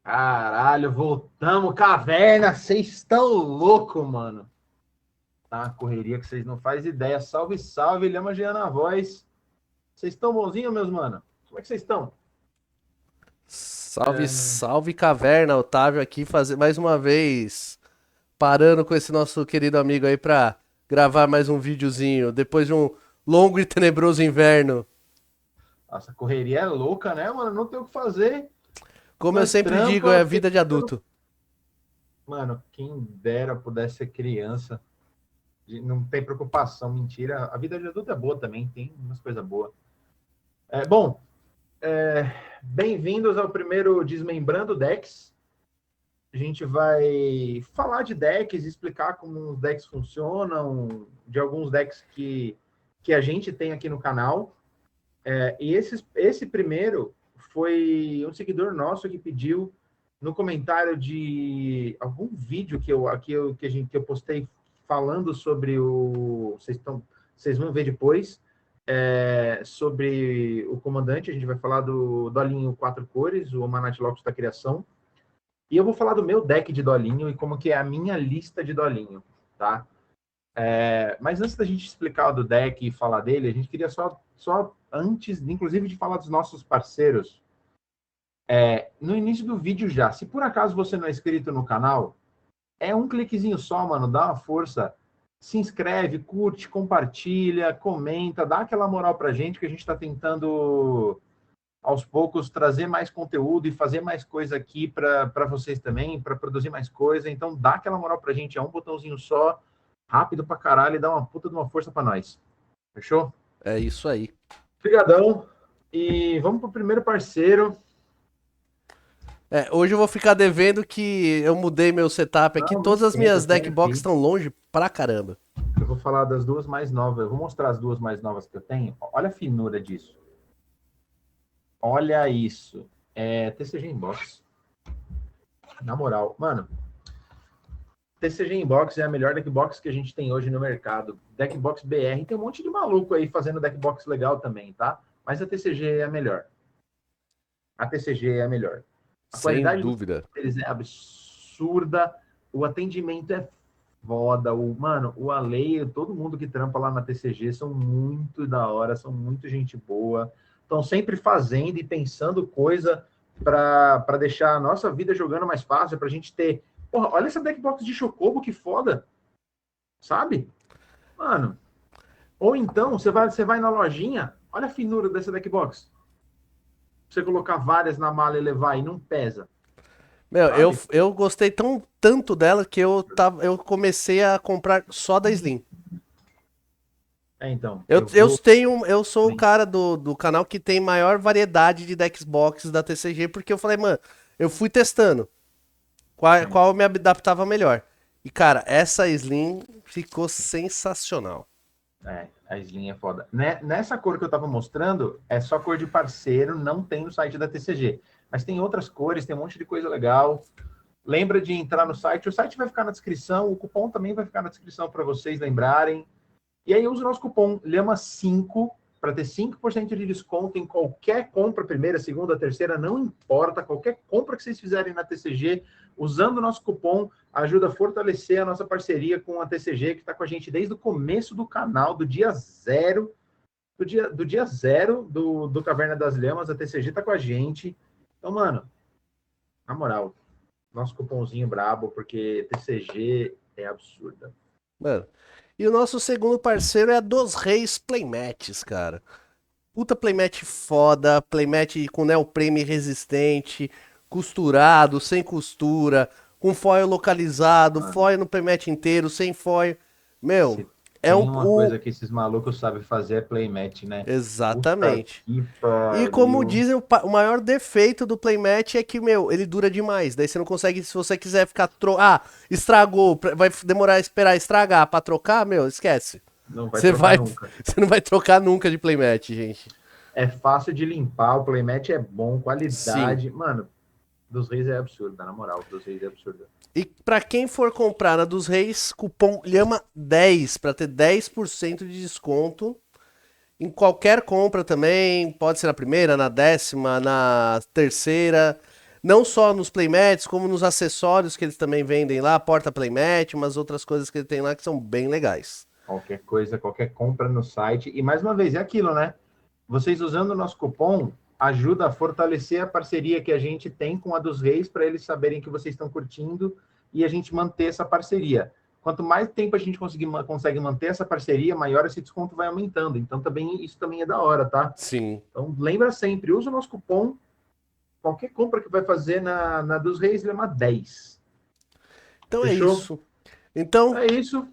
Caralho, voltamos, caverna. Vocês estão loucos, mano. Tá uma correria que vocês não fazem ideia. Salve, salve, Lhama Jean na voz. Vocês estão bonzinhos, meus mano? Como é que vocês estão? Salve, salve caverna, Otávio aqui fazer mais uma vez, parando com esse nosso querido amigo aí pra gravar mais um videozinho, depois de um longo e tenebroso inverno. Nossa, correria é louca, né, mano? Não tem o que fazer. Como eu Nós sempre digo, é trampa, a vida de adulto. Mano, quem dera pudesse ser criança. Não tem preocupação, mentira. A vida de adulto é boa também, tem umas coisas boas. Bom, bem-vindos ao primeiro Desmembrando Decks. A gente vai falar de decks, explicar como os decks funcionam, de alguns decks que a gente tem aqui no canal. E esse primeiro foi um seguidor nosso que pediu no comentário de algum vídeo que eu postei falando sobre o. Vocês vão ver depois. Sobre o comandante, a gente vai falar do Dolinho 4 cores, o Manat Locus da Criação. E eu vou falar do meu deck de Dolinho e como que é a minha lista de Dolinho, tá? Mas antes da gente explicar o do deck e falar dele, a gente queria só antes, inclusive, de falar dos nossos parceiros, no início do vídeo já, se por acaso você não é inscrito no canal, é um cliquezinho só, mano, dá uma força, se inscreve, curte, compartilha, comenta, dá aquela moral pra gente que a gente tá tentando aos poucos trazer mais conteúdo e fazer mais coisa aqui para vocês também, para produzir mais coisa. Então dá aquela moral pra gente, é um botãozinho só, rápido pra caralho e dá uma puta de uma força pra nós. Fechou? É isso aí. Obrigadão. E vamos pro primeiro parceiro. Hoje eu vou ficar devendo que eu mudei meu setup aqui, Não, não todas as esquenta, minhas segue deck box aqui. estão longe pra caramba. Eu vou falar das duas mais novas. Eu vou mostrar as duas mais novas que eu tenho. Olha a finura disso. Olha isso. TCG Inbox. Na moral, mano, TCG Inbox é a melhor deckbox que a gente tem hoje no mercado. Deckbox BR, tem um monte de maluco aí fazendo deckbox legal também, tá? Mas a TCG é a melhor. A TCG é a melhor. A Sem qualidade dúvida. deles é absurda, o atendimento é foda, mano, o Ale, todo mundo que trampa lá na TCG são muito da hora, são muito gente boa, estão sempre fazendo e pensando coisa para deixar a nossa vida jogando mais fácil, pra gente ter. Porra, olha essa deckbox de Chocobo, que foda, sabe? Mano, ou então você vai na lojinha, olha a finura dessa deckbox. Você colocar várias na mala e levar e não pesa, Meu, sabe? eu gostei tanto dela que eu comecei a comprar só da Slim. Então, Eu, eu eu vou. tenho, eu sou o cara do canal que tem maior variedade de decks box da TCG, porque eu falei, mano, eu fui testando qual eu me adaptava melhor. E, cara, essa Slim ficou sensacional. A Slim é foda. Nessa cor que eu tava mostrando, é só cor de parceiro, não tem no site da TCG. Mas tem outras cores, tem um monte de coisa legal. Lembra de entrar no site, o site vai ficar na descrição, o cupom também vai ficar na descrição para vocês lembrarem. E aí usa o nosso cupom LHAMA5 para ter 5% de desconto em qualquer compra, primeira, segunda, terceira, não importa, qualquer compra que vocês fizerem na TCG, usando o nosso cupom, ajuda a fortalecer a nossa parceria com a TCG, que está com a gente desde o começo do canal, do dia zero, do dia zero do Caverna das Lhamas, a TCG está com a gente. Então, mano, na moral, nosso cupomzinho brabo, porque TCG é absurda. Mano. E o nosso segundo parceiro é a Dos Reis Playmats, cara. Puta playmat foda, playmat com neoprene resistente, costurado, sem costura, com foil localizado, Mano, foil no playmat inteiro, sem foil. Meu, se é tem uma coisa que esses malucos sabem fazer é playmatch, né? Puta Exatamente. que E como pariu. dizem, o maior defeito do playmat é que, meu, ele dura demais. Daí você não consegue, se você quiser ficar. Estragou, vai demorar a esperar estragar pra trocar, meu, esquece. Não vai Você trocar vai. nunca. Você não vai trocar nunca de playmat, gente. É fácil de limpar, o playmatch é bom, Sim. qualidade. Mano, dos Reis é absurdo, na moral, dos Reis é absurdo. E pra quem for comprar na dos Reis, cupom LHAMA10 pra ter 10% de desconto em qualquer compra também. Pode ser na primeira, na décima, na terceira. Não só nos playmats, como nos acessórios que eles também vendem lá, porta playmat, umas outras coisas que ele tem lá que são bem legais. Qualquer coisa, qualquer compra no site. E mais uma vez, é aquilo, né? Vocês usando o nosso cupom ajuda a fortalecer a parceria que a gente tem com a dos Reis para eles saberem que vocês estão curtindo e a gente manter essa parceria. Quanto mais tempo a gente consegue manter essa parceria, maior esse desconto vai aumentando. Então também isso também é da hora, tá? Sim. Então lembra sempre, usa o nosso cupom. Qualquer compra que vai fazer na dos Reis, lema 10. Então é Fechou? isso. Então, É isso.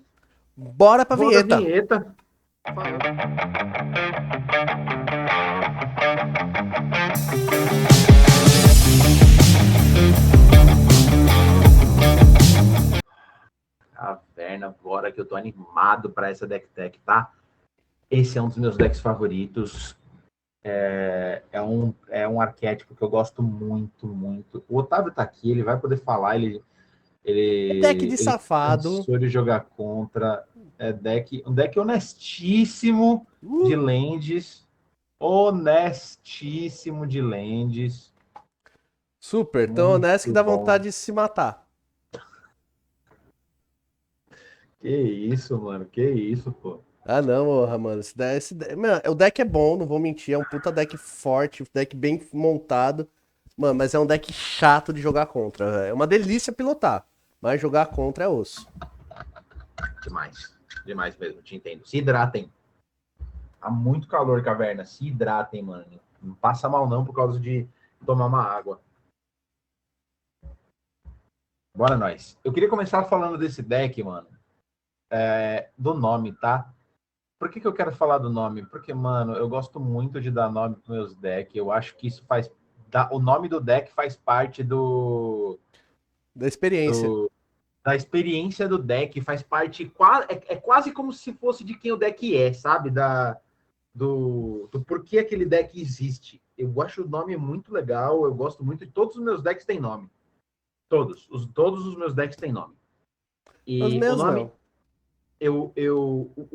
bora pra Roda a vinheta. vinheta. Falou. Caverna, bora que eu tô animado para essa deck tech, tá? Esse é um dos meus decks favoritos. É um arquétipo que eu gosto muito, muito. O Otávio tá aqui, ele vai poder falar, É deck de ele safado. cansou de jogar contra. Um deck honestíssimo de lands. Honestíssimo de lands. Super, tão honesto que Muito dá bom. vontade de se matar. Que isso, mano. Que isso, pô. Ah, não, porra, mano. Mano, o deck é bom, não vou mentir. É um puta deck forte, um deck bem montado. Mano, mas é um deck chato de jogar contra. É uma delícia pilotar, mas jogar contra é osso. Demais. Demais mesmo, te entendo. Se hidratem. Há muito calor, caverna. Se hidratem, mano. Não passa mal não por causa de tomar uma água. Bora nós. Eu queria começar falando desse deck, mano. Do nome, tá? Por que eu quero falar do nome? Porque, mano, eu gosto muito de dar nome para meus decks. Eu acho que isso faz... O nome do deck faz parte Da experiência. da experiência do deck. Faz parte... É quase como se fosse de quem o deck é, sabe? Do porquê aquele deck existe. Eu acho o nome muito legal. Eu gosto muito de... Todos os meus decks têm nome. Todos os meus decks têm nome. Os E o meus nome... não.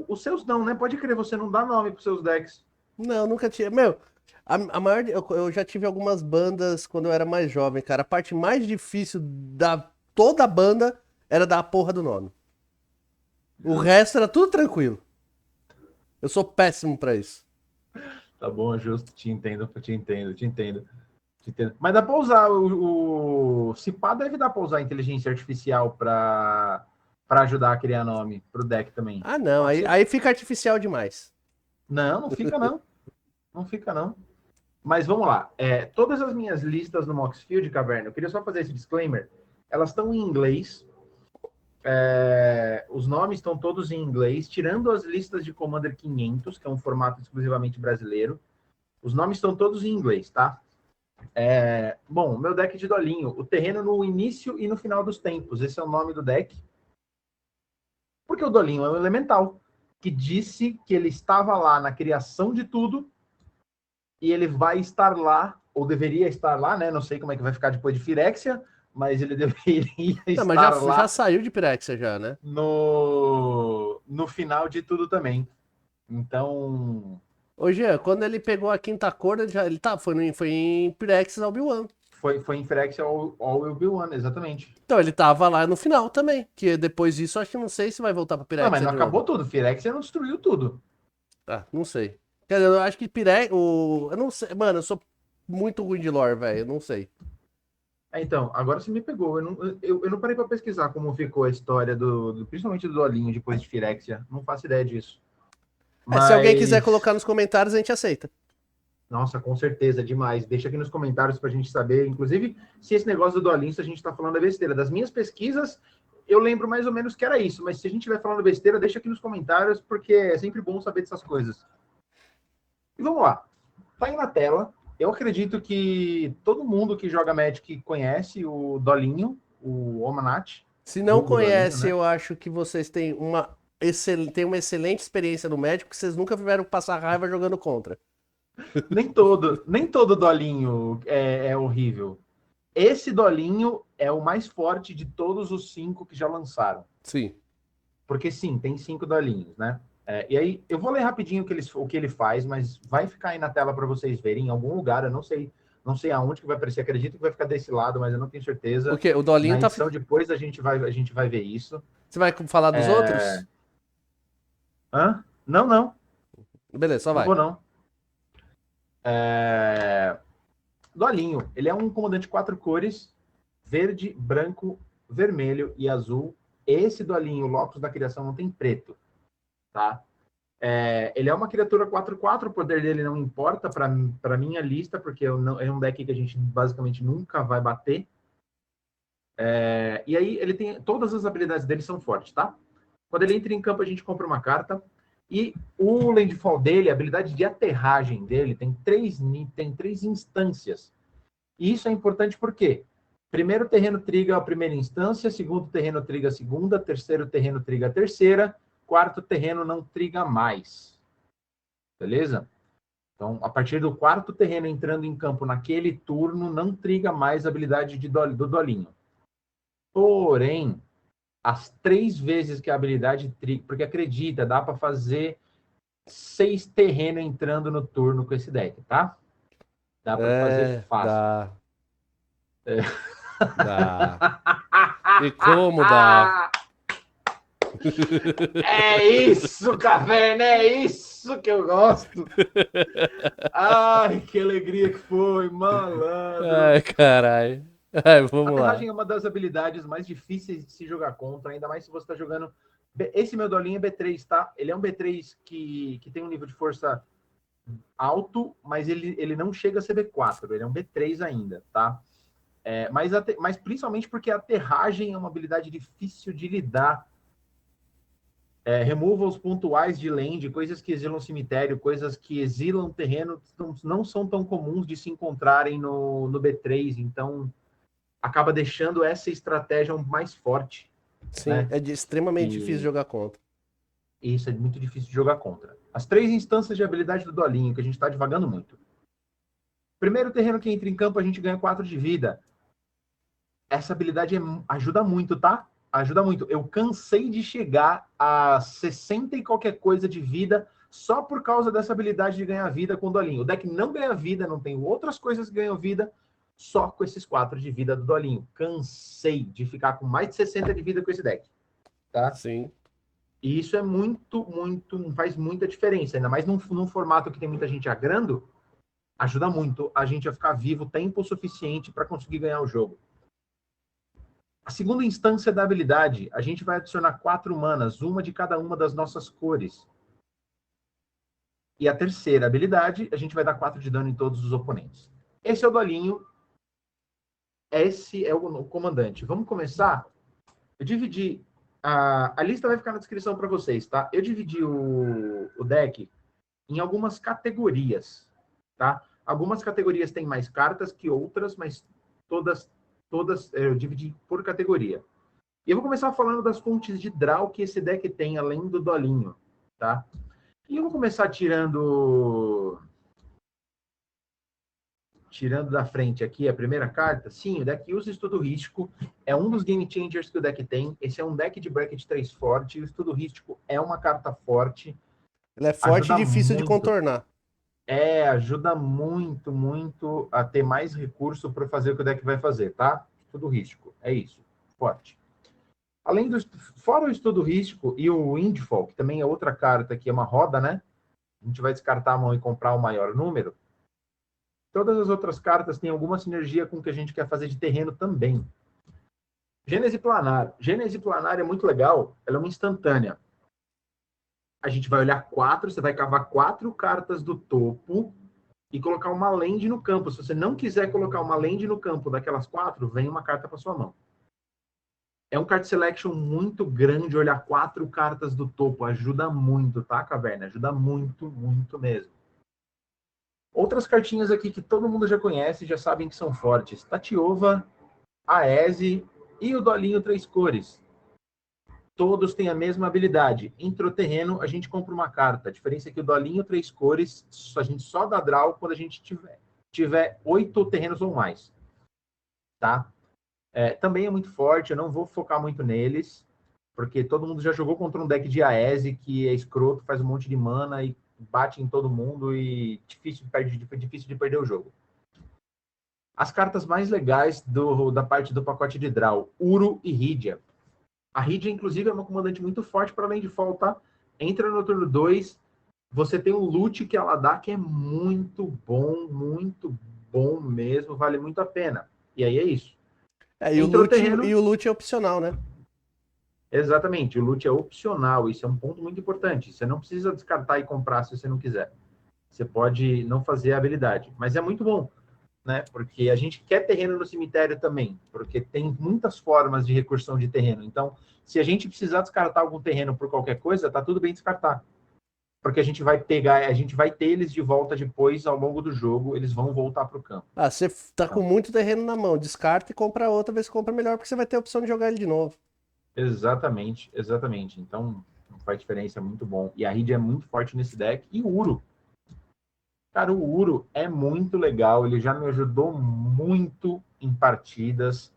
Os seus não, né? Pode crer, você não dá nome para seus decks. Não, nunca tinha. Meu, a maior. Eu já tive algumas bandas quando eu era mais jovem, cara. A parte mais difícil da toda a banda era dar a porra do nome. O resto era tudo tranquilo. Eu sou péssimo pra isso. Tá bom, justo, te entendo, te entendo, te entendo. Te entendo. Mas dá para usar se pá, deve dar para usar inteligência artificial para ajudar a criar nome pro deck também. Ah, não. Pode Aí, ser? aí fica artificial demais. Não, não fica não. Não fica não. Mas vamos lá. Todas as minhas listas no Moxfield, Caverna, eu queria só fazer esse disclaimer. Elas estão em inglês. Os nomes estão todos em inglês, tirando as listas de Commander 500, que é um formato exclusivamente brasileiro. Os nomes estão todos em inglês, tá? Bom, meu deck de dolinho. O terreno no início e no final dos tempos. Esse é o nome do deck. Porque o dolinho é um elemental que disse que ele estava lá na criação de tudo e ele vai estar lá, ou deveria estar lá, né? Não sei como é que vai ficar depois de Firexia, mas ele deveria Não, mas já, estar já lá saiu de Pirexia já, né? no final de tudo também. Então, Ô, Jean, quando ele pegou a quinta cor, foi em Pirexis Obi-Wan. foi em Firexia All Will Be One, exatamente. Então ele tava lá no final também. Que depois disso, acho que não sei se vai voltar pra Não, mas Pirexia não de acabou novo. tudo. Firexia não destruiu tudo. Ah, não sei. Quer dizer, eu acho que Pirexia. Eu não sei. Mano, eu sou muito ruim de lore, velho. Eu não sei. Então, agora você me pegou. Eu não parei para pesquisar como ficou a história principalmente do Dolinho depois de Firexia. Não faço ideia disso. É, se alguém quiser Mas, colocar nos comentários, a gente aceita. nossa, com certeza, demais. Deixa aqui nos comentários para a gente saber. Inclusive, se esse negócio do Dolinho, se a gente está falando é besteira. Das minhas pesquisas, eu lembro mais ou menos que era isso. Mas se a gente estiver falando besteira, deixa aqui nos comentários, porque é sempre bom saber dessas coisas. E vamos lá. Tá aí na tela. Eu acredito que todo mundo que joga Magic conhece o Dolinho, o Omanat, Se não vulgo Dolinho, conhece, né? eu acho que vocês têm uma excelente experiência no médico, que vocês nunca tiveram que passar raiva jogando contra. Nem todo Dolinho é horrível. Esse Dolinho é o mais forte de todos os 5 que já lançaram. Sim. Porque sim, tem 5 Dolinhos, né? E aí, eu vou ler rapidinho o que ele faz, mas vai ficar aí na tela para vocês verem em algum lugar, eu não sei Não sei aonde que vai aparecer, acredito que vai ficar desse lado, mas eu não tenho certeza. O quê? O Dolinho Na tá. edição depois a gente vai ver isso. Você vai falar dos outros? Hã? Não, não, Beleza, só não vai. vou não. Dolinho, ele é um comandante 4 cores, verde, branco, vermelho e azul. Esse Dolinho, o Locus da criação, não tem preto, tá? Ele é uma criatura 4/4, o poder dele não importa para minha lista, porque é um deck que a gente basicamente nunca vai bater. E aí ele tem. Todas as habilidades dele são fortes, tá? Quando ele entra em campo, a gente compra uma carta. E o landfall dele, a habilidade de aterragem dele, tem três instâncias. E isso é importante porque primeiro terreno triga a primeira instância, segundo terreno triga a segunda, terceiro terreno triga a terceira, quarto terreno não triga mais. Beleza? Então, a partir do quarto terreno entrando em campo naquele turno, não triga mais a habilidade do Dolinho. Porém, as 3 vezes que a habilidade triga, porque acredita, dá para fazer 6 terrenos entrando no turno com esse deck, tá? Dá para fazer fácil. Dá. Dá. E como dá? É isso, caverna, é isso que eu gosto. Ai, que alegria que foi, malandro. Ai, caralho. Ai, vamos lá. Aterragem é uma das habilidades mais difíceis de se jogar contra, ainda mais se você está jogando. Esse meu Dolinho é B3, tá? Ele é um B3 que tem um nível de força alto, mas ele não chega a ser B4, ele é um B3 ainda, tá? Mas principalmente porque a aterragem é uma habilidade difícil de lidar. Removals pontuais de land, coisas que exilam cemitério, coisas que exilam terreno, não são tão comuns de se encontrarem no B3, então acaba deixando essa estratégia mais forte, Sim, né? extremamente difícil E jogar contra. isso é muito difícil de jogar contra. As 3 instâncias de habilidade do Dolinho, que a gente está devagando muito. Primeiro terreno que entra em campo, a gente ganha 4 de vida. Essa habilidade ajuda muito, tá? Ajuda muito. Eu cansei de chegar a 60 e qualquer coisa de vida só por causa dessa habilidade de ganhar vida com o Dolinho. O deck não ganha vida, não tem outras coisas que ganham vida, só com esses 4 de vida do Dolinho. Cansei de ficar com mais de 60 de vida com esse deck, tá? Sim. E isso é faz muita diferença, ainda mais num formato que tem muita gente agrando, ajuda muito a gente a ficar vivo tempo suficiente para conseguir ganhar o jogo. A segunda instância da habilidade, a gente vai adicionar 4 manas, uma de cada uma das nossas cores. E a terceira habilidade, a gente vai dar 4 de dano em todos os oponentes. Esse é o Dolinho. Esse é o comandante. Vamos começar? Eu dividi... A lista vai ficar na descrição para vocês, tá? Eu dividi o deck em algumas categorias, tá? Algumas categorias têm mais cartas que outras, mas todas eu dividi por categoria. E eu vou começar falando das fontes de draw que esse deck tem, além do Dolinho, tá? E eu vou começar tirando da frente aqui a primeira carta. Sim, o deck usa estudo rístico, é um dos game changers que o deck tem. Esse é um deck de bracket 3 forte, o estudo rístico é uma carta forte. Ele é forte e Ajuda difícil de muito. contornar. Ajuda muito, muito a ter mais recurso para fazer o que o deck vai fazer, tá? Estudo rístico, é isso, forte. Fora o estudo rístico e o Windfall, que também é outra carta que é uma roda, né? A gente vai descartar a mão e comprar o maior número. Todas as outras cartas têm alguma sinergia com o que a gente quer fazer de terreno também. Gênese Planar. Gênese Planar é muito legal, ela é uma instantânea. A gente vai olhar 4, você vai cavar 4 cartas do topo e colocar uma land no campo. Se você não quiser colocar uma land no campo daquelas 4, vem uma carta para sua mão. É um card selection muito grande, olhar 4 cartas do topo. Ajuda muito, tá, Caverna? Ajuda muito, muito mesmo. Outras cartinhas aqui que todo mundo já conhece, já sabem que são fortes. Tatiova, Aese e o Dolinho 3 cores. Todos têm a mesma habilidade. Entrou terreno, a gente compra uma carta. A diferença é que o Dolinho 3 cores, a gente só dá draw quando a gente tiver 8 terrenos ou mais. Tá? Também é muito forte, eu não vou focar muito neles, porque todo mundo já jogou contra um deck de Aese que é escroto, faz um monte de mana e bate em todo mundo e difícil de perder o jogo. as cartas mais legais da parte do pacote de draw, Uro e Rydia. A Rydia, inclusive, é uma comandante muito forte para Landfall, tá? Entra no turno 2, você tem um loot que ela dá que é muito bom mesmo, vale muito a pena. E aí é isso. E o Entrou loot, terreno, e o loot é opcional, né? exatamente, o loot é opcional, isso é um ponto muito importante. Você não precisa descartar e comprar se você não quiser. Você pode não fazer a habilidade, mas é muito bom, né? Porque a gente quer terreno no cemitério também, porque tem muitas formas de recursão de terreno. Então, se a gente precisar descartar algum terreno por qualquer coisa, tá tudo bem descartar. Porque a gente vai pegar, a gente vai ter eles de volta depois ao longo do jogo, eles vão voltar para o campo. Ah, você tá com Então, muito terreno na mão, descarta e compra outra, vez que compra melhor, porque você vai ter a opção de jogar ele de novo. exatamente, exatamente. Então, faz diferença, é muito bom. E a Reed é muito forte nesse deck. E o Uro. Cara, o Uro é muito legal, ele já me ajudou muito em partidas,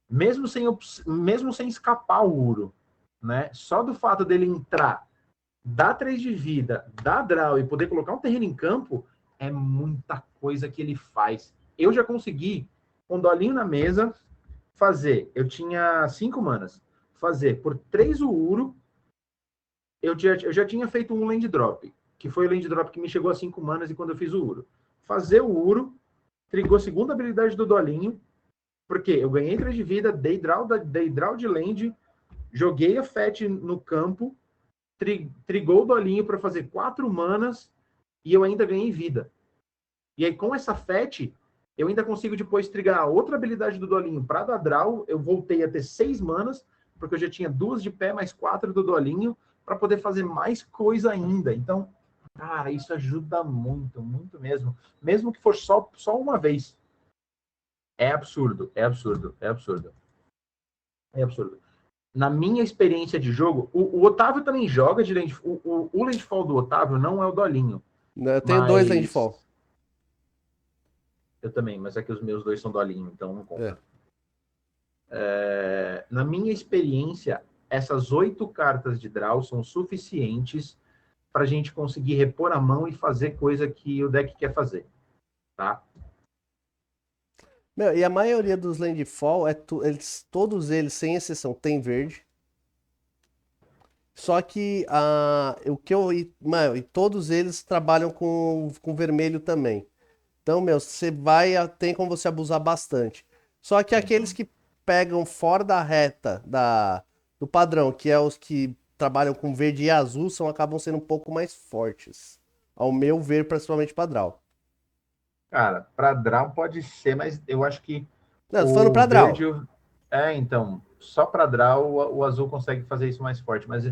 mesmo sem escapar o Uro, né? Só do fato dele entrar, dar 3 de vida, dar draw e poder colocar um terreno em campo, é muita coisa que ele faz. Eu já consegui, com o dolinho na mesa, fazer. Eu tinha 5 manas. Fazer por 3 o Uro, eu já tinha feito um land drop, que foi o land drop que me chegou a 5 manas e quando eu fiz o Uro. Fazer o Uro, trigou a segunda habilidade do dolinho, porque eu ganhei 3 de vida, dei draw de land, joguei a FET no campo, trigou o dolinho para fazer 4 manas e eu ainda ganhei vida. E aí, com essa FET, eu ainda consigo depois trigar a outra habilidade do dolinho para dar draw. Eu voltei a ter 6 manas, porque eu já tinha 2 de pé, mais 4 do dolinho, para poder fazer mais coisa ainda. Então, cara, isso ajuda muito, muito mesmo. Mesmo que for só uma vez. É absurdo, é absurdo, é absurdo. É absurdo. Na minha experiência de jogo, o Otávio também joga de Landfall. O Landfall do Otávio não é o dolinho, Eu tenho dois mas landfall. eu também, mas é que os meus dois são dolinho, então não É. conta. Na minha experiência, essas 8 cartas de draw são suficientes para a gente conseguir repor a mão e fazer coisa que o deck quer fazer, tá? Meu, e a maioria dos landfall, todos eles, sem exceção, tem verde. Só que o que eu. Mano, e todos eles trabalham com vermelho também. Então, meu, tem como você abusar bastante. Só que aqueles Uhum. que pegam fora da reta do padrão, que é os que trabalham com verde e azul, acabam sendo um pouco mais fortes. Ao meu ver, principalmente padrão. Cara, para draw pode ser, mas eu acho que Não, tô falando o pra verde. draw. Então, só para draw o azul consegue fazer isso mais forte, mas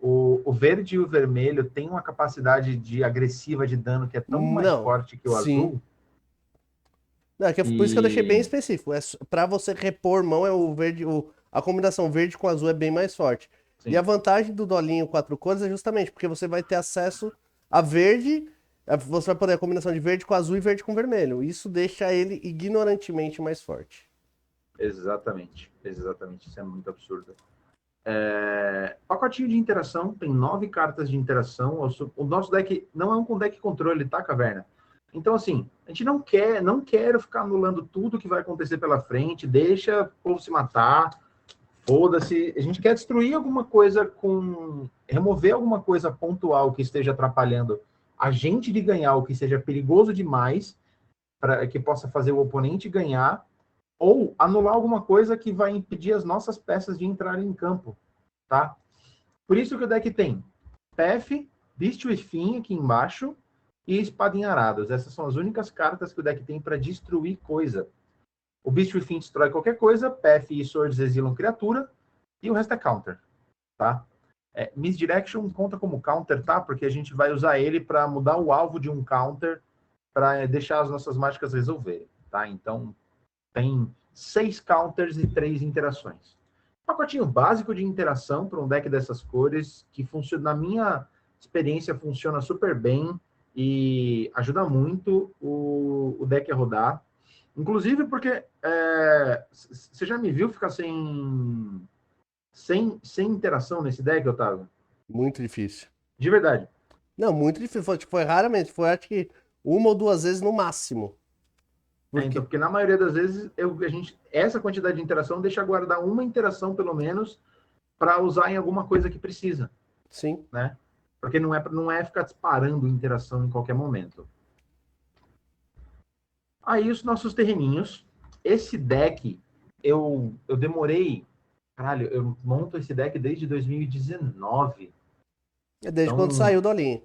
o verde e o vermelho têm uma capacidade de agressiva de dano que é tão mais Não, forte que o sim. azul Não, por isso que eu deixei bem que. específico. Pra você repor mão, é o verde, a combinação verde com azul é bem mais forte. E a Sim, vantagem do dolinho quatro cores é justamente porque você vai ter acesso a verde, você vai poder a combinação de verde com azul e verde com vermelho. Isso deixa ele ignorantemente mais forte. exatamente. Exatamente. Isso é muito absurdo. Pacotinho de interação, tem 9 cartas de interação. O nosso deck não é um deck controle, tá, Caverna? Então, assim, a gente não quer ficar anulando tudo que vai acontecer pela frente, deixa o povo se matar, foda-se. A gente quer destruir alguma coisa remover alguma coisa pontual que esteja atrapalhando a gente de ganhar, o que seja perigoso demais, para que possa fazer o oponente ganhar, ou anular alguma coisa que vai impedir as nossas peças de entrarem em campo, tá? Por isso que o deck tem PF, Beast Within aqui embaixo e Espada em Arados. Essas são as únicas cartas que o deck tem para destruir coisa. O Beast Within destrói qualquer coisa, PF e Swords exilam criatura e o resto é counter, tá? Misdirection conta como counter, tá? Porque a gente vai usar ele para mudar o alvo de um counter para deixar as nossas mágicas resolverem, tá? Então, tem 6 counters e 3 interações. Pacotinho básico de interação para um deck dessas cores, que funciona, na minha experiência, funciona super bem e ajuda muito o deck a rodar. Inclusive porque você já me viu ficar sem interação nesse deck, Otávio? Muito difícil. De verdade. Não, muito difícil. Foi, tipo, foi raramente. Foi acho que uma ou duas vezes no máximo. Porque, Então, porque na maioria das vezes essa quantidade de interação deixa guardar uma interação, pelo menos, para usar em alguma coisa que precisa, sim. né? Porque não é ficar disparando interação em qualquer momento. Aí os nossos terreninhos. Esse deck, eu demorei. Caralho, eu monto esse deck desde 2019. É desde quando Então, saiu do Dolinho.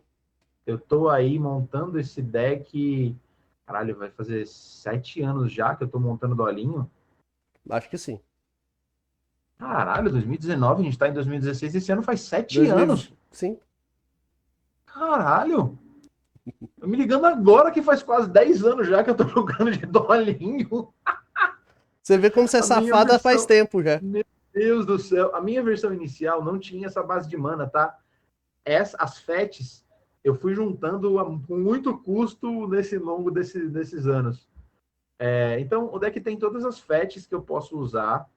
eu tô aí montando esse deck. Caralho, vai fazer 7 anos já que eu tô montando Dolinho. Acho que sim. Caralho, 2019, a gente tá em 2016, esse ano faz 7 2000, anos. sim. Caralho! Eu me ligando agora que faz quase 10 anos já que eu tô jogando de Dolinho. Você vê como você é A minha safada faz versão. tempo já. Meu Deus do céu. A minha versão inicial não tinha essa base de mana, tá? As FETs eu fui juntando com muito custo nesse longo desses anos. Então, o deck tem todas as FETs que eu posso usar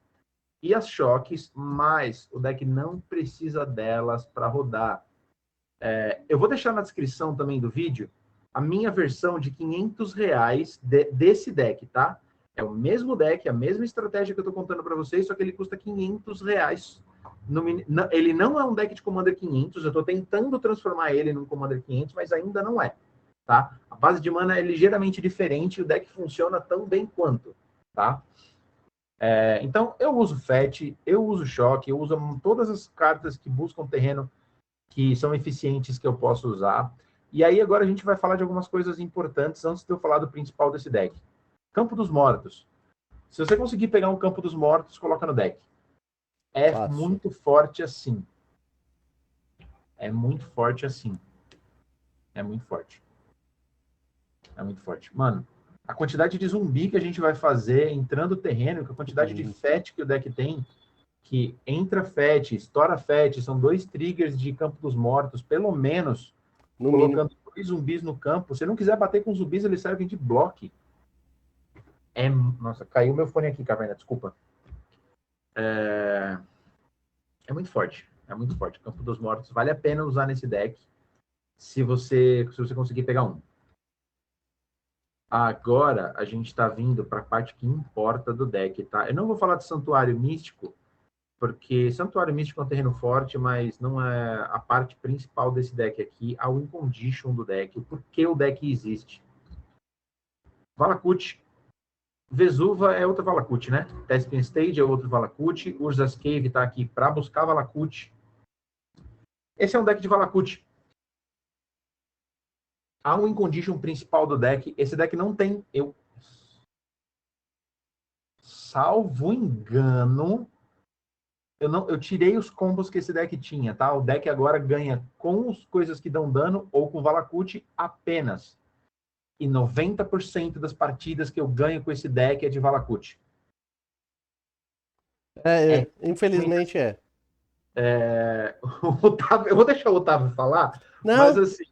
e as choques, mas o deck não precisa delas para rodar. Eu vou deixar na descrição também do vídeo a minha versão de R$ 500 desse deck, tá? É o mesmo deck, a mesma estratégia que eu tô contando para vocês, só que ele custa R$ 500. Ele não é um deck de Commander 500, eu tô tentando transformar ele num Commander 500, mas ainda não é, tá? A base de mana é ligeiramente diferente e o deck funciona tão bem quanto, tá? Então, eu uso FET, eu uso Choque, eu uso todas as cartas que buscam terreno que são eficientes que eu posso usar. E aí agora a gente vai falar de algumas coisas importantes antes de eu falar do principal desse deck. Campo dos Mortos. Se você conseguir pegar um Campo dos Mortos, coloca no deck. É Fácil. muito forte assim. É muito forte assim. É muito forte. É muito forte. Mano, a quantidade de zumbi que a gente vai fazer entrando terreno, a quantidade de FET que o deck tem, que entra FET, estoura FET, são 2 triggers de Campo dos Mortos, pelo menos, No mínimo. colocando 2 zumbis no campo. Se não quiser bater com zumbis, eles servem de bloco. Nossa, caiu meu fone aqui, Caverna, desculpa. É muito forte. É muito forte. Campo dos Mortos vale a pena usar nesse deck se você conseguir pegar um. Agora a gente está vindo para a parte que importa do deck, tá? Eu não vou falar de Santuário Místico, porque Santuário Místico é um terreno forte, mas não é a parte principal desse deck aqui, a win condition do deck, o porquê o deck existe. Valakut. Vesuva é outra Valakut, né? Thespian Stage é outro Valakut. Urza's Cave está aqui para buscar Valakut. Esse é um deck de Valakut. A win condition principal do deck, esse deck não tem, salvo engano, eu tirei os combos que esse deck tinha, tá? O deck agora ganha com as coisas que dão dano ou com Valakut apenas. E 90% das partidas que eu ganho com esse deck é de Valakut. É, Infelizmente é. Otávio, eu vou deixar o Otávio falar, mas Não, assim,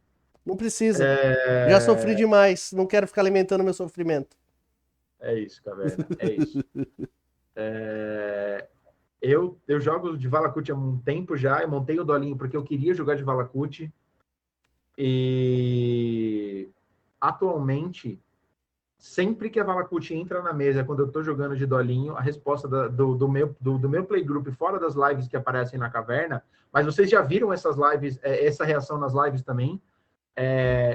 não precisa. Já sofri demais. Não quero ficar alimentando meu sofrimento. é isso, Caverna, é isso. Eu jogo de Valakut há um tempo já, eu montei o Dolinho porque eu queria jogar de Valakut, e atualmente, sempre que a Valakut entra na mesa, quando eu estou jogando de Dolinho, a resposta do meu playgroup, fora das lives que aparecem na caverna, mas vocês já viram essas lives, essa reação nas lives também,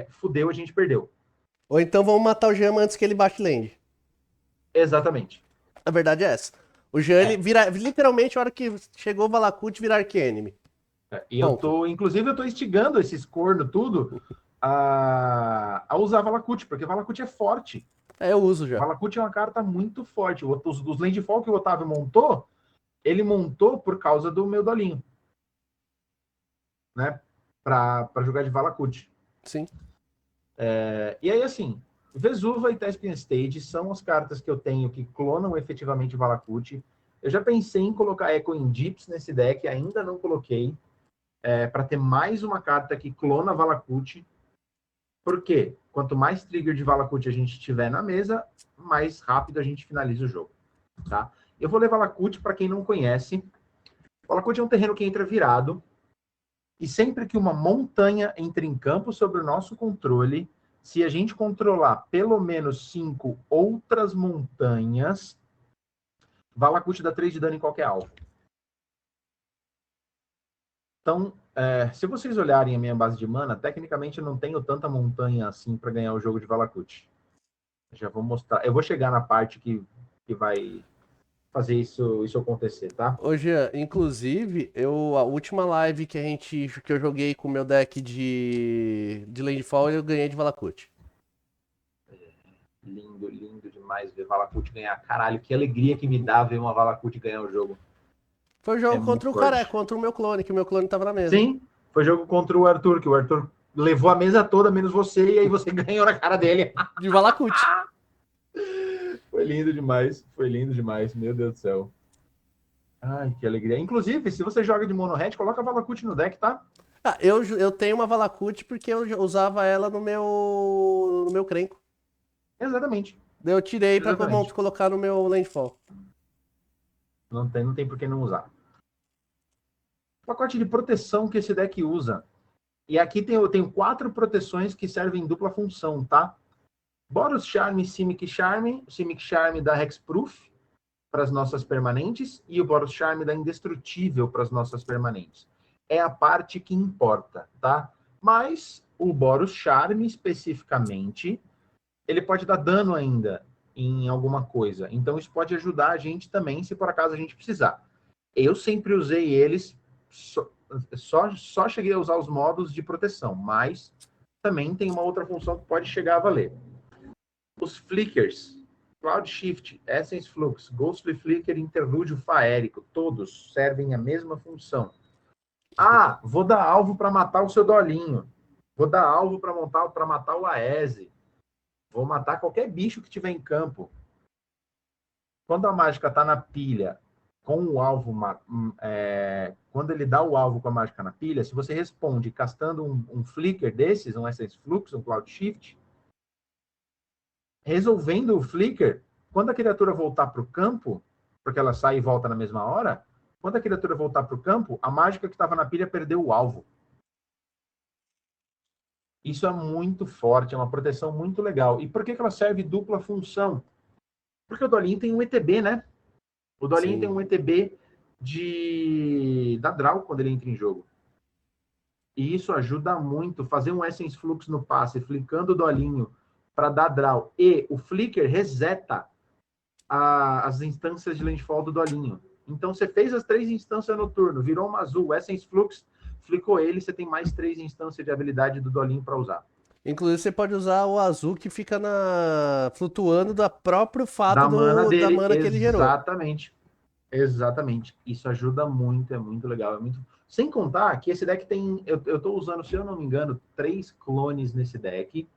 fudeu, a gente perdeu. Ou então vamos matar o Jama antes que ele baixe land. Exatamente. A verdade é essa. O Jean, ele É. vira, literalmente, a hora que chegou o Valakut, vira Arcanime. E Ponto. inclusive, eu tô instigando esses corno tudo a usar Valakut, porque Valakut é forte. É, eu uso já. Valakut é uma carta muito forte. Os Landfall que o Otávio montou, ele montou por causa do meu Dolinho, né? Para jogar de Valakut. Sim. E aí, assim, Vesuva e Thespian Stage são as cartas que eu tenho que clonam efetivamente Valakut. Eu já pensei em colocar Echo in Dips nesse deck, ainda não coloquei, para ter mais uma carta que clona Valakut. Por quê? Quanto mais trigger de Valakut a gente tiver na mesa, mais rápido a gente finaliza o jogo. Tá? Eu vou ler Valakut para quem não conhece. Valakut é um terreno que entra virado, e sempre que uma montanha entra em campo sobre o nosso controle, se a gente controlar pelo menos 5 outras montanhas, Valakut dá 3 de dano em qualquer alvo. Então, se vocês olharem a minha base de mana, tecnicamente eu não tenho tanta montanha assim para ganhar o jogo de Valakut. Já vou mostrar. Eu vou chegar na parte que vai fazer isso acontecer, tá? Hoje, inclusive, a última live que eu joguei com o meu deck de Landfall, eu ganhei de Valakut. Lindo, lindo demais ver Valakut ganhar. Caralho, que alegria que me dá ver uma Valakut ganhar o jogo. Foi o jogo muito contra o forte. contra o meu clone, que o meu clone tava na mesa. Sim, foi jogo contra o Arthur, que o Arthur levou a mesa toda, menos você, e aí você ganhou na cara dele. De Valakut. Foi lindo demais, meu Deus do céu. Ai, que alegria. Inclusive, se você joga de mono red, coloca a Valakut no deck, tá? Ah, eu tenho uma Valakut porque eu usava ela no meu Krenko. Exatamente. Daí eu tirei pra Exatamente. colocar no meu Landfall. Não tem por que não usar. Pacote de proteção que esse deck usa. E aqui eu tenho 4 proteções que servem em dupla função, tá? Boros Charme, Simic Charme. O Simic Charme dá Hexproof para as nossas permanentes e o Boros Charme dá Indestrutível para as nossas permanentes. É a parte que importa, tá? Mas o Boros Charme, especificamente, ele pode dar dano ainda em alguma coisa. Então, isso pode ajudar a gente também, se por acaso a gente precisar. Eu sempre usei eles, só cheguei a usar os modos de proteção, mas também tem uma outra função que pode chegar a valer. Os Flickers, Cloud Shift, Essence Flux, Ghostly Flicker, Interlúdio Faérico, todos servem a mesma função. Ah, vou dar alvo para matar o seu Dolinho. Vou dar alvo para matar o Aese. Vou matar qualquer bicho que tiver em campo. Quando a mágica está na pilha, com o alvo, quando ele dá o alvo com a mágica na pilha, se você responde castando um Flicker desses, um Essence Flux, um Cloud Shift, resolvendo o Flicker, quando a criatura voltar para o campo, porque ela sai e volta na mesma hora, quando a criatura voltar para o campo, a mágica que estava na pilha perdeu o alvo. Isso é muito forte, é uma proteção muito legal. E por que ela serve dupla função? Porque o Dolinho tem um ETB, né? O Dolinho tem um ETB da Draw quando ele entra em jogo. E isso ajuda muito. Fazer um Essence Flux no passe, flickando o Dolinho para dar Draw. E o Flicker reseta as instâncias de landfall do Dolinho. Então, você fez as 3 instâncias no turno, virou uma azul, Essence Flux, flicou ele, você tem mais 3 instâncias de habilidade do Dolinho para usar. Inclusive, você pode usar o azul que fica flutuando do próprio fato Da mana da dele, mana que ele gerou. exatamente. Exatamente. Isso ajuda muito, é muito legal. Sem contar que esse deck tem. Eu tô usando, se eu não me engano, 3 clones nesse deck.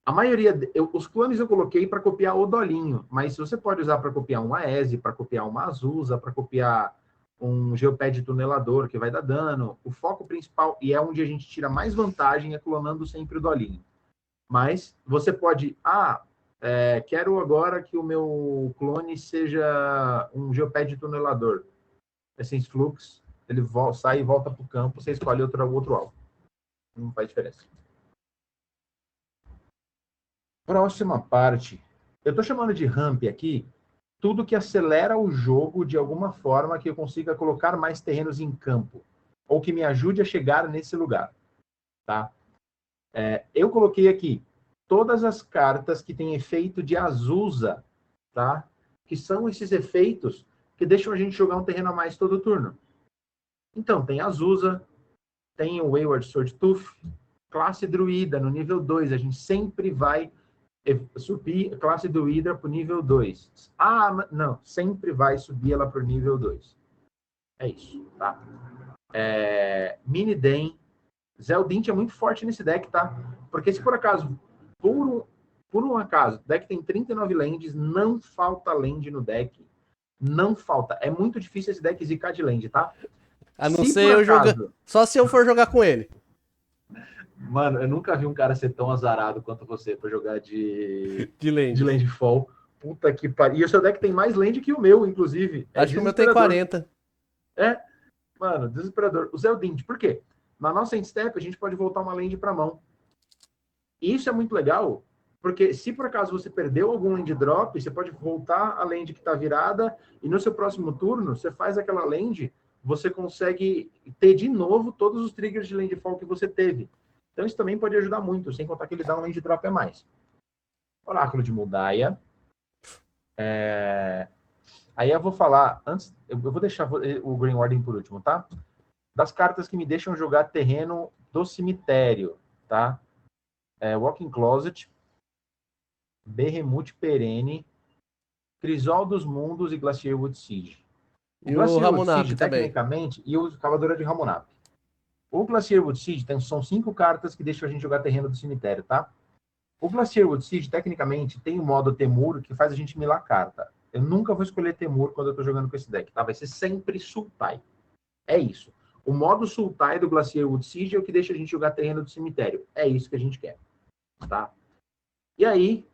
A maioria. Os clones eu coloquei para copiar o Dolinho, mas você pode usar para copiar um Aese, para copiar uma Azusa, para copiar um Geopad Tunelador, que vai dar dano. O foco principal, e é onde a gente tira mais vantagem, é clonando sempre o Dolinho. Mas você pode. Quero agora que o meu clone seja um Geopad Tunelador. Essence Flux, ele sai e volta para o campo, você escolhe outro alvo. Não faz diferença. Próxima parte. Eu estou chamando de ramp aqui tudo que acelera o jogo de alguma forma que eu consiga colocar mais terrenos em campo. Ou que me ajude a chegar nesse lugar. Tá? Eu coloquei aqui todas as cartas que têm efeito de Azusa, tá? Que são esses efeitos que deixam a gente jogar um terreno a mais todo turno. Então, tem Azusa, tem o Wayward Swordtooth, classe Druida no nível 2. A gente sempre vai subir a classe Druida para o nível 2. Não, sempre vai subir ela para o nível 2. É isso, tá? Mini Den. Zeldint é muito forte nesse deck, tá? Porque se por acaso, por um acaso, o deck tem 39 lands, não falta land no deck. Não falta. É muito difícil esse deck zicar de land, tá? A não ser eu jogar. Só se eu for jogar com ele. Mano, eu nunca vi um cara ser tão azarado quanto você pra jogar de landfall. Puta que pariu. E o seu deck tem mais land que o meu, inclusive. Acho que o meu tem 40. Mano, desesperador. O Zeldint, por quê? Na nossa end step, a gente pode voltar uma land pra mão. E isso é muito legal, porque se por acaso você perdeu algum land drop, você pode voltar a land que está virada, e no seu próximo turno, você faz aquela land, você consegue ter de novo todos os triggers de landfall que você teve. Então isso também pode ajudar muito, sem contar que ele dá um land drop a mais. Oráculo de Mudaia. Aí eu vou falar, antes, eu vou deixar o Green Warden por último, tá? Das cartas que me deixam jogar terreno do cemitério, tá? Walking Closet, Behemoth Perene, Crisol dos Mundos e Glacier Wood Siege. E o Ramunap também. Tecnicamente, e o Cavadora de Ramunap. O Glacier Wood Siege são 5 cartas que deixam a gente jogar terreno do cemitério, tá? O Glacier Wood Siege, tecnicamente, tem o modo Temur que faz a gente milar carta. Eu nunca vou escolher Temur quando eu tô jogando com esse deck, tá? Vai ser sempre Sultai. É isso. O modo Sultai do Glacier Wood Siege é o que deixa a gente jogar terreno do cemitério. É isso que a gente quer, tá? E aí,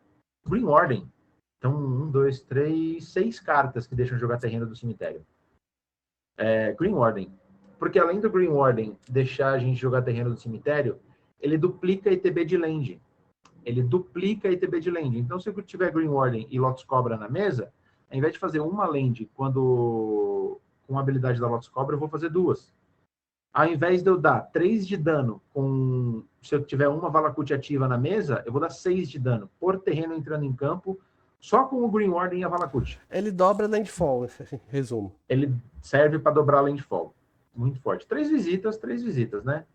Green Warden. Então, 1, 2, 3, 6 cartas que deixam jogar terreno do cemitério. Green Warden. Porque além do Green Warden deixar a gente jogar terreno do cemitério, ele duplica ETB de land. Ele duplica ETB de land. Então, se eu tiver Green Warden e Lotus Cobra na mesa, ao invés de fazer uma land com a habilidade da Lotus Cobra, eu vou fazer 2. Ao invés de eu dar 3 de dano se eu tiver uma Valakut ativa na mesa, eu vou dar 6 de dano por terreno entrando em campo, só com o Green Warden e a Valakut. Ele dobra landfall, resumo. Ele serve para dobrar landfall. Muito forte. 3 visitas, né?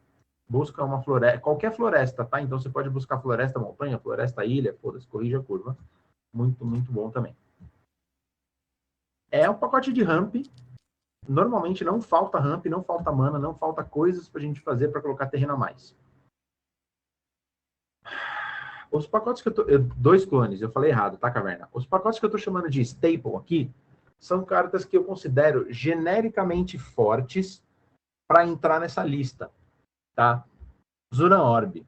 Busca uma floresta, qualquer floresta, tá? Então você pode buscar floresta montanha, floresta ilha, foda-se, corrija a curva. Muito, muito bom também. É um pacote de ramp. Normalmente não falta ramp, não falta mana, não falta coisas pra gente fazer para colocar terreno a mais. Os pacotes que eu tô... 2 clones, eu falei errado, tá, Caverna? Os pacotes que eu tô chamando de staple aqui são cartas que eu considero genericamente fortes para entrar nessa lista, tá? Zuran Orb.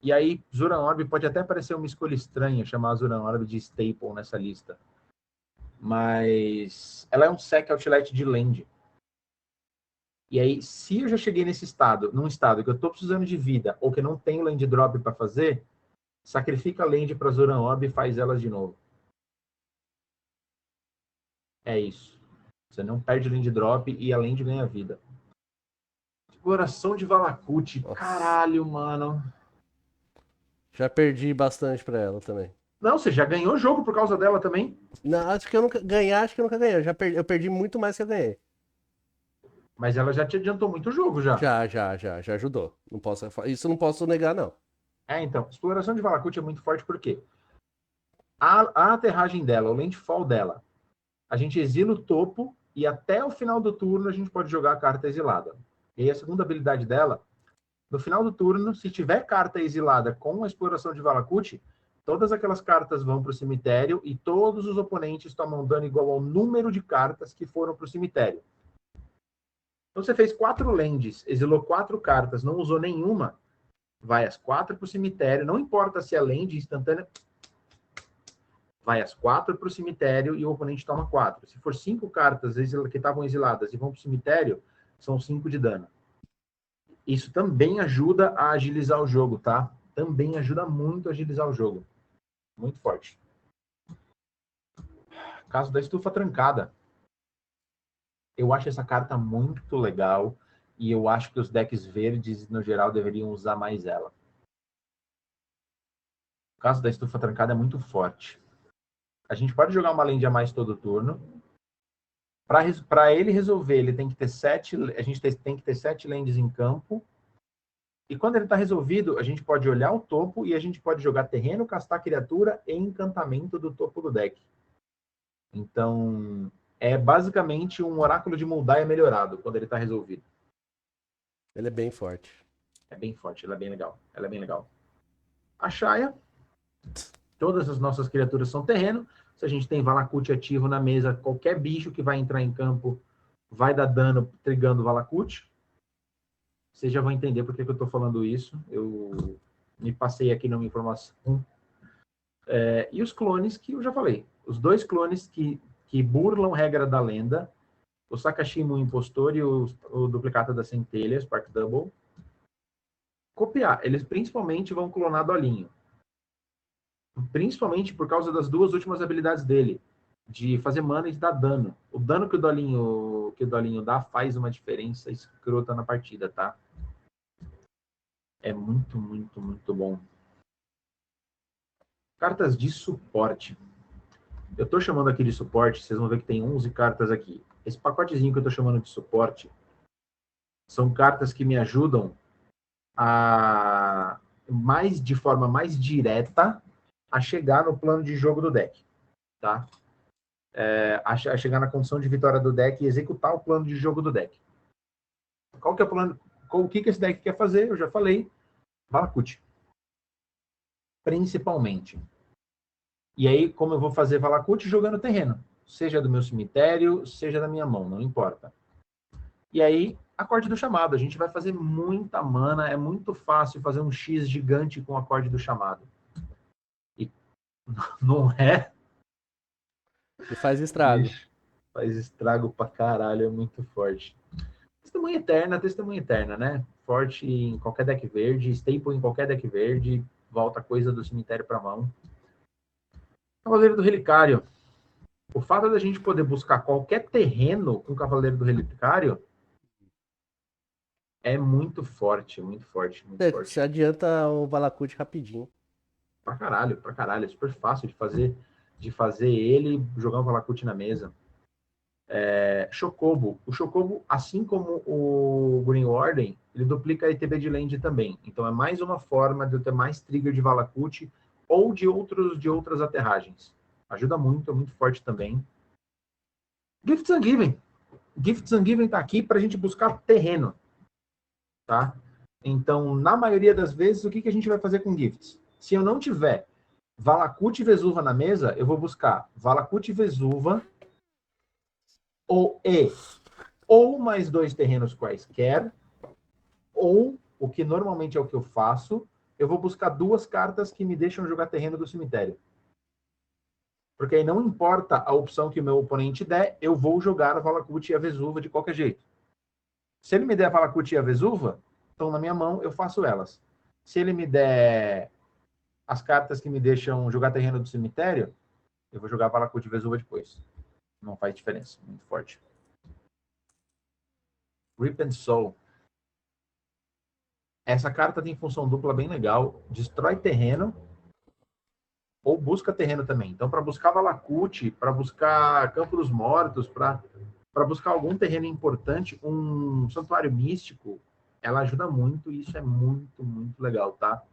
E aí, Zuran Orb pode até parecer uma escolha estranha chamar Zuran Orb de staple nessa lista. Mas ela é um sec outlet de land. E aí, se eu já cheguei num estado que eu tô precisando de vida ou que não tenho land drop para fazer, sacrifica a land para Zuran Orb e faz elas de novo. É isso. Você não perde land drop e a land ganha vida. Exploração de Valakut. Nossa. Caralho, mano. Já perdi bastante pra ela também. Não, você já ganhou o jogo por causa dela também. Não, acho que eu nunca ganhei. Eu perdi muito mais que eu ganhei. Mas ela já te adiantou muito o jogo, já. Já ajudou. Isso eu não posso negar, não. Então, exploração de Valakut é muito forte porque a aterragem dela, o landfall dela, a gente exila o topo e até o final do turno a gente pode jogar a carta exilada. E aí a segunda habilidade dela, no final do turno, se tiver carta exilada com a exploração de Valakut, todas aquelas cartas vão para o cemitério e todos os oponentes tomam dano igual ao número de cartas que foram para o cemitério. Então você fez 4 lands, exilou 4 cartas, não usou nenhuma, vai as 4 para o cemitério, não importa se é land instantânea, vai as 4 para o cemitério e o oponente toma 4. Se for 5 cartas que estavam exiladas e vão para o cemitério, são 5 de dano. Isso também ajuda a agilizar o jogo, tá? Também ajuda muito a agilizar o jogo. Muito forte. Caso da estufa trancada. Eu acho essa carta muito legal e eu acho que os decks verdes, no geral, deveriam usar mais ela. O caso da estufa trancada é muito forte. A gente pode jogar uma land a mais todo turno. Para ele resolver, ele tem que ter 7. A gente tem que ter 7 lands em campo. E quando ele está resolvido, a gente pode olhar o topo e a gente pode jogar terreno, castar criatura e encantamento do topo do deck. Então, é basicamente um oráculo de Moldaia melhorado quando ele está resolvido. Ele é bem forte. É bem forte, ela é bem legal. Ela é bem legal. A Shaya. Todas as nossas criaturas são terreno. Se a gente tem Valakut ativo na mesa, qualquer bicho que vai entrar em campo vai dar dano trigando Valakut. Vocês já vão entender por que eu estou falando isso. Eu me passei aqui numa informação. E os clones que eu já falei. Os 2 clones que burlam regra da lenda. O Sakashima, o Impostor, e o Duplicata da Centelha, Spark Double. Copiar. Eles principalmente vão clonar Dolinho. Principalmente por causa das duas últimas habilidades dele, de fazer mana e de dar dano. O dano que o Dolinho dá faz uma diferença escrota na partida, tá? É muito, muito, muito bom. Cartas de suporte. Eu tô chamando aqui de suporte, vocês vão ver que tem 11 cartas aqui. Esse pacotezinho que eu tô chamando de suporte são cartas que me ajudam a de forma mais direta a chegar no plano de jogo do deck, tá? A chegar na condição de vitória do deck e executar o plano de jogo do deck. Qual que é o plano? O que esse deck quer fazer? Eu já falei. Valakut. Principalmente. E aí, como eu vou fazer Valakut? Jogando terreno. Seja do meu cemitério, seja da minha mão, não importa. E aí, acorde do chamado. A gente vai fazer muita mana. É muito fácil fazer um X gigante com o acorde do chamado. E não é? E faz estrago. Ixi, faz estrago pra caralho. É muito forte. Testemunha eterna, né? Forte em qualquer deck verde, staple em qualquer deck verde, volta coisa do cemitério pra mão. Cavaleiro do Relicário. O fato da gente poder buscar qualquer terreno com o Cavaleiro do Relicário é muito forte, muito forte, muito Você forte. adianta o Valakut rapidinho. Pra caralho, pra caralho. É super fácil de fazer ele jogar um Valakut na mesa. Chocobo. O Chocobo, assim como o Green Warden, ele duplica a ETB de land também. Então é mais uma forma de eu ter mais trigger de Valakut ou de outras aterragens. Ajuda muito, é muito forte também. Gifts Ungiven. Gifts Ungiven tá aqui para a gente buscar terreno. Tá? Então, na maioria das vezes, o que a gente vai fazer com Gifts? Se eu não tiver Valakut e Vesuva na mesa, eu vou buscar Valakut e Vesuva ou mais 2 terrenos quaisquer, ou, o que normalmente é o que eu faço, eu vou buscar 2 cartas que me deixam jogar terreno do cemitério. Porque aí não importa a opção que o meu oponente der, eu vou jogar a Valakut e a Vesuva de qualquer jeito. Se ele me der a Valakut e a Vesuva, estão na minha mão, eu faço elas. Se ele me der as cartas que me deixam jogar terreno do cemitério, eu vou jogar a Valakut e Vesuva depois. Não faz diferença, muito forte. Rip and Soul. Essa carta tem função dupla bem legal. Destrói terreno ou busca terreno também. Então, para buscar Valakut, para buscar Campo dos Mortos, para buscar algum terreno importante, um santuário místico, ela ajuda muito e isso é muito, muito legal, tá?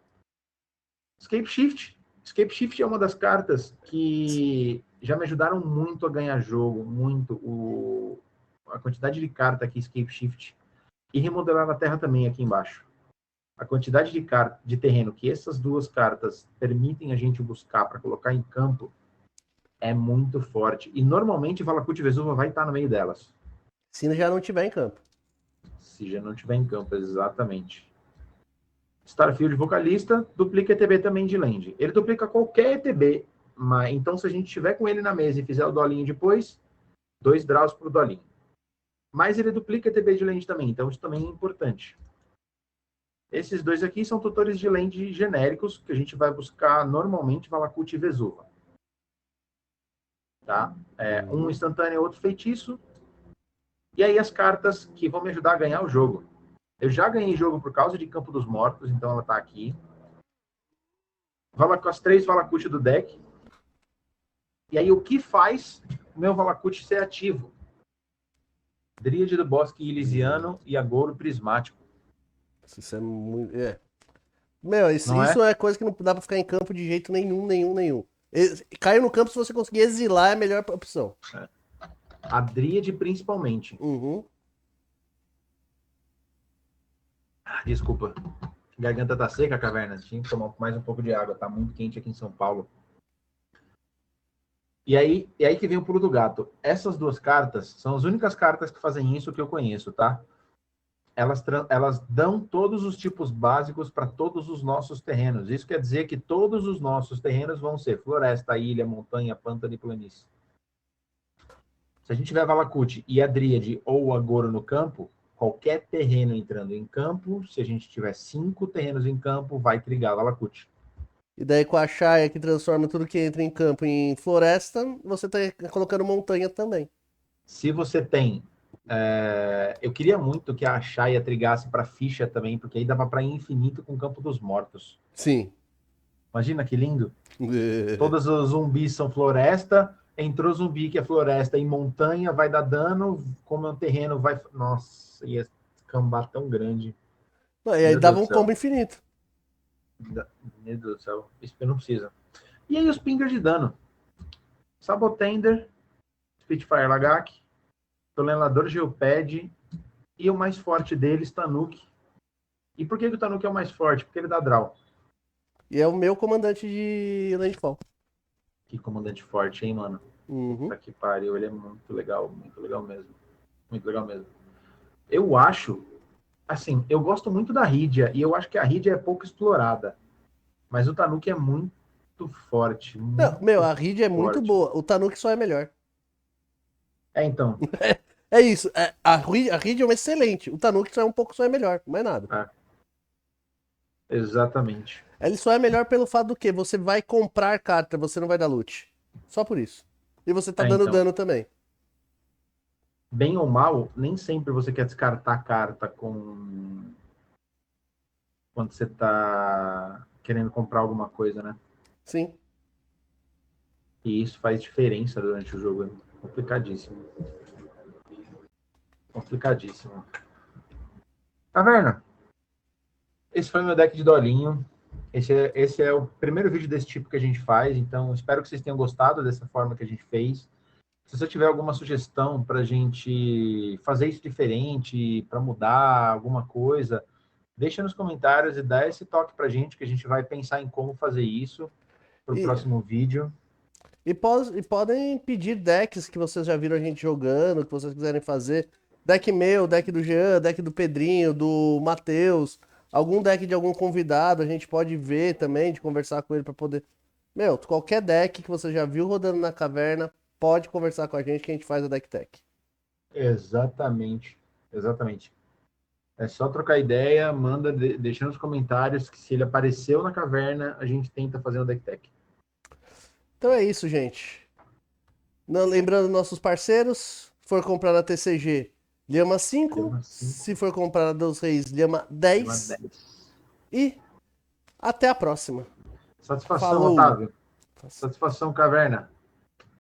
Escape Shift. Escape Shift é uma das cartas que já me ajudaram muito a ganhar jogo, muito. A quantidade de carta aqui, Escape Shift. E remodelar a terra também aqui embaixo. A quantidade de terreno que essas 2 cartas permitem a gente buscar para colocar em campo é muito forte. E normalmente Valakut e Vesuva vai estar no meio delas. Se já não tiver em campo. Se já não tiver em campo, exatamente. Starfield Vocalista duplica ETB também de land. Ele duplica qualquer ETB, mas então se a gente tiver com ele na mesa e fizer o dolinho depois, 2 draws pro dolinho. Mas ele duplica ETB de land também, então isso também é importante. Esses 2 aqui são tutores de land genéricos que a gente vai buscar normalmente Valakut e Vesuva. Tá? Um instantâneo, outro feitiço. E aí as cartas que vão me ajudar a ganhar o jogo. Eu já ganhei jogo por causa de Campo dos Mortos, então ela tá aqui. As 3 Valakut do deck. E aí o que faz o meu Valakut ser ativo? Dríade do Bosque Ilisiano e Agouro Prismático. Isso é muito. Meu, Não isso é? é coisa que não dá pra ficar em campo de jeito nenhum. Caiu no campo, se você conseguir exilar, é a melhor opção. A Dríade, principalmente. Uhum. Desculpa. Garganta tá seca, caverna. Tinha que tomar mais um pouco de água. Tá muito quente aqui em São Paulo. E aí que vem o pulo do gato. Essas 2 cartas são as únicas cartas que fazem isso que eu conheço, tá? Elas dão todos os tipos básicos para todos os nossos terrenos. Isso quer dizer que todos os nossos terrenos vão ser floresta, ilha, montanha, pântano e planície. Se a gente tiver Valakut e a Dríade ou Agouro no campo, qualquer terreno entrando em campo, se a gente tiver 5 terrenos em campo, vai trigar Valakut. E daí com a Shaya que transforma tudo que entra em campo em floresta, você tá colocando montanha também. Se você tem. Eu queria muito que a Shaya trigasse para ficha também, porque aí dava para ir infinito com o Campo dos Mortos. Sim. Imagina que lindo. Todos os zumbis são floresta. Entrou zumbi que é floresta e montanha, vai dar dano. Como é um terreno, vai. Nossa, ia escambar tão grande. E aí Meu Deus dava do um combo céu. infinito. Meu Deus do céu. Isso não precisa. E aí os pingers de dano. Sabotender, Spitfire Lagak, Tolelador Geopad e o mais forte deles, Tanuki. E por que o Tanuki é o mais forte? Porque ele dá draw. E é o meu comandante de Landfall. Que comandante forte, hein, mano? Uhum. Puta que pariu, ele é muito legal mesmo. Muito legal mesmo. Eu acho, assim, eu gosto muito da Rydia, e eu acho que a Rydia é pouco explorada. Mas o Tanuki é muito forte, Não, meu, muito a Reed é muito forte. boa. O Tanuki só é melhor. Então, É isso. A Reed é uma excelente. O Tanuki só é um pouco só é melhor. Mais nada. é, exatamente. Ele só é melhor pelo fato do que você vai comprar carta, você não vai dar loot. Só por isso. E você tá dando Então, dano também. bem ou mal, nem sempre você quer descartar a carta quando você tá querendo comprar alguma coisa, né? Sim. E isso faz diferença durante o jogo. É complicadíssimo. Complicadíssimo. Caverna, esse foi meu deck de dolinho. Esse é o primeiro vídeo desse tipo que a gente faz, então espero que vocês tenham gostado dessa forma que a gente fez. Se você tiver alguma sugestão para a gente fazer isso diferente, para mudar alguma coisa, deixa nos comentários e dá esse toque para a gente, que a gente vai pensar em como fazer isso para o E, próximo vídeo. e podem pedir decks que vocês já viram a gente jogando, que vocês quiserem fazer. Deck meu, deck do Jean, deck do Pedrinho, do Matheus. Algum deck de algum convidado, a gente pode ver também, de conversar com ele para poder. Meu, qualquer deck que você já viu rodando na caverna, pode conversar com a gente que a gente faz a deck tech. Exatamente, exatamente. É só trocar ideia, manda, deixa nos comentários que se ele apareceu na caverna, a gente tenta fazer um deck tech. Então é isso, gente. Lembrando nossos parceiros, se for comprar na TCG, Lhama 5. Tema 5, Se for comprar na Dos Reis, Lhama tema 10. 10. E até a próxima. Satisfação, Falou! Otávio. Satisfação, caverna.